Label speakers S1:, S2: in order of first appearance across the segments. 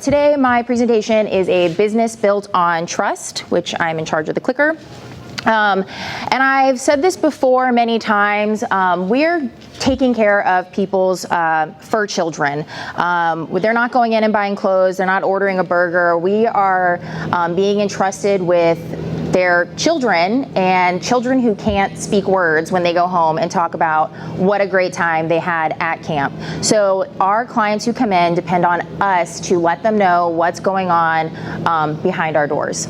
S1: Today, my presentation is a business built on trust, which I'm in charge of the clicker. And I've said this before many times, we're taking care of people's fur children. They're not going in and buying clothes, they're not ordering a burger. We are being entrusted with their children, and children who can't speak words when they go home and talk about what a great time they had at camp. So our clients who come in depend on us to let them know what's going on behind our doors.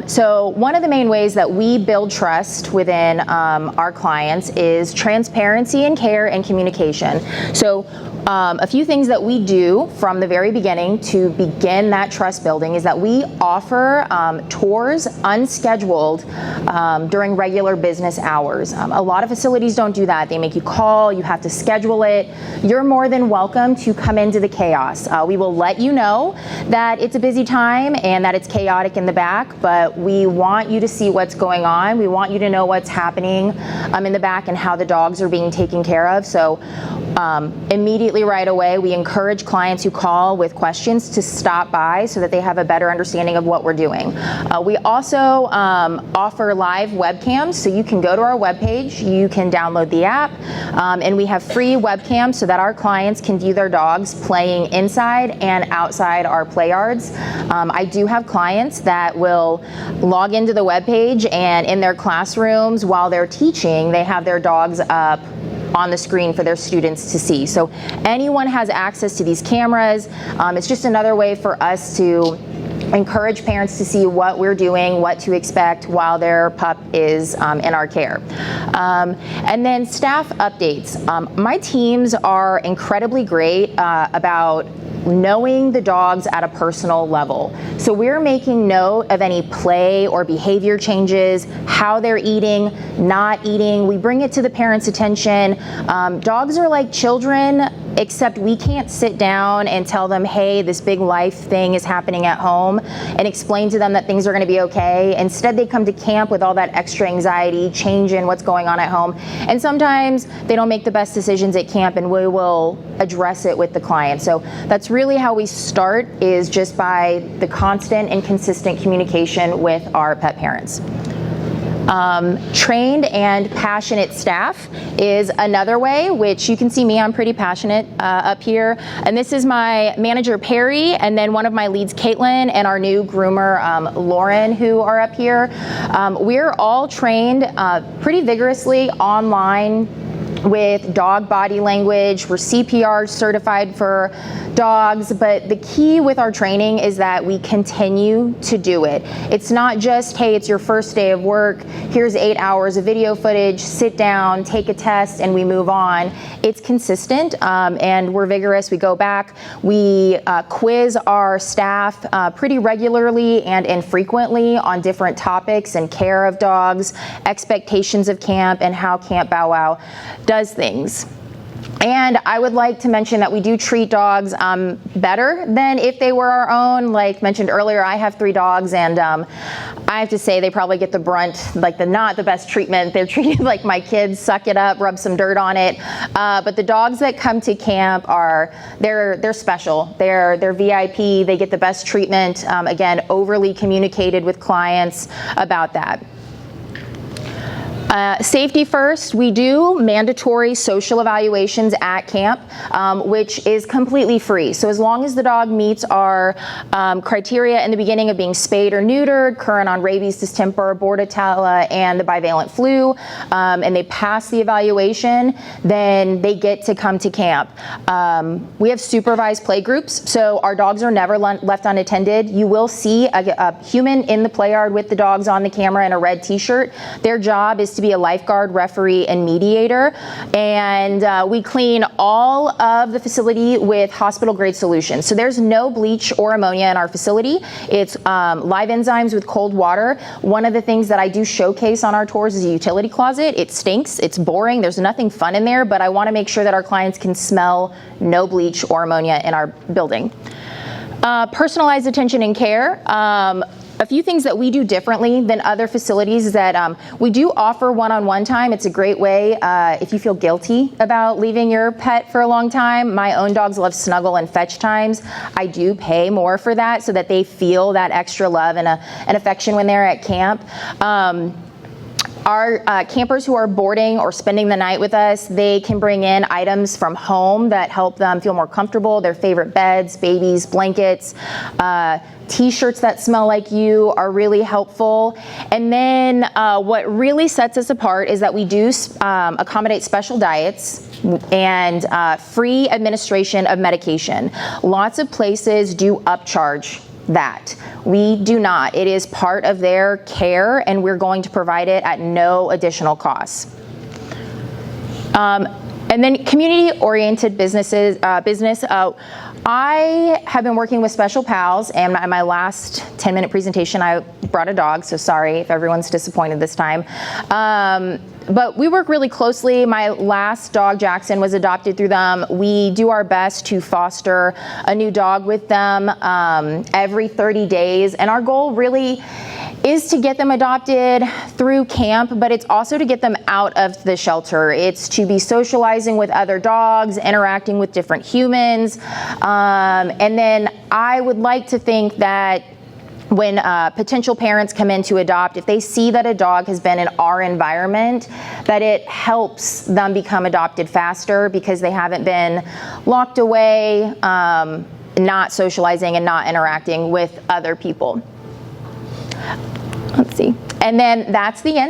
S1: So one of the main ways that we build trust within our clients is transparency and care and communication. So a few things that we do from the very beginning to begin that trust building is that we offer tours unscheduled during regular business hours. A lot of facilities don't do that. They make you call, you have to schedule it. You're more than welcome to come into the chaos. We will let you know that it's a busy time and that it's chaotic in the back, but we want you to see what's going on. We want you to know what's happening in the back and how the dogs are being taken care of. So immediately right away, we encourage clients who call with questions to stop by so that they have a better understanding of what we're doing. We also offer live webcams, so you can go to our webpage, you can download the app, and we have free webcams so that our clients can view their dogs playing inside and outside our play yards. I do have clients that will log into the webpage, and in their classrooms while they're teaching, they have their dogs up on the screen for their students to see. So anyone has access to these cameras. It's just another way for us to encourage parents to see what we're doing, what to expect while their pup is in our care. And then staff updates. My teams are incredibly great about knowing the dogs at a personal level. So we're making note of any play or behavior changes, how they're eating, not eating. We bring it to the parents' attention. Dogs are like children, except we can't sit down and tell them, hey, this big life thing is happening at home, and explain to them that things are going to be okay. Instead, they come to camp with all that extra anxiety, change in what's going on at home. And sometimes they don't make the best decisions at camp, and we will address it with the client. So that's really how we start, is just by the constant and consistent communication with our pet parents. Trained and passionate staff is another way, which you can see me, I'm pretty passionate up here. And this is my manager, Perry, and then one of my leads, Caitlin, and our new groomer, Lauren, who are up here. We're all trained pretty vigorously online with dog body language. We're CPR certified for dogs, but the key with our training is that we continue to do it. It's not just, hey, it's your first day of work, here's 8 hours of video footage, sit down, take a test, and we move on. It's consistent, and we're vigorous. We go back, we quiz our staff pretty regularly and infrequently on different topics and care of dogs, expectations of camp, and how Camp Bow Wow does things. And I would like to mention that we do treat dogs better than if they were our own. Like mentioned earlier, I have 3 dogs, and I have to say they probably get the brunt, like not the best treatment. They're treated like my kids, suck it up, rub some dirt on it. But the dogs that come to camp they're special. They're VIP. They get the best treatment. Again, overly communicated with clients about that. Safety first, we do mandatory social evaluations at camp, which is completely free. So as long as the dog meets our criteria in the beginning of being spayed or neutered, current on rabies, distemper, bordetella, and the bivalent flu, and they pass the evaluation, then they get to come to camp. We have supervised playgroups, so our dogs are never left unattended. You will see a human in the play yard with the dogs on the camera in a red t-shirt. Their job is to be a lifeguard, referee, and mediator, and we clean all of the facility with hospital grade solutions. So there's no bleach or ammonia in our facility. It's live enzymes with cold water. One of the things that I do showcase on our tours is a utility closet. It stinks, it's boring, there's nothing fun in there, but I want to make sure that our clients can smell no bleach or ammonia in our building. Personalized attention and care. A few things that we do differently than other facilities is that we do offer one-on-one time. It's a great way if you feel guilty about leaving your pet for a long time. My own dogs love snuggle and fetch times. I do pay more for that so that they feel that extra love and affection when they're at camp. Our campers who are boarding or spending the night with us, they can bring in items from home that help them feel more comfortable, their favorite beds, babies, blankets, t-shirts that smell like you are really helpful. And then what really sets us apart is that we do accommodate special diets and free administration of medication. Lots of places do upcharge that. We do not. It is part of their care, and we're going to provide it at no additional cost. And then community-oriented business. I have been working with Special Pals, and my last 10-minute presentation, I brought a dog, so sorry if everyone's disappointed this time. But we work really closely. My last dog, Jackson, was adopted through them. We do our best to foster a new dog with them every 30 days. And our goal really is to get them adopted through camp, but it's also to get them out of the shelter. It's to be socializing with other dogs, interacting with different humans. And then I would like to think that when potential parents come in to adopt, if they see that a dog has been in our environment, that it helps them become adopted faster because they haven't been locked away, not socializing and not interacting with other people. Let's see. And then that's the end.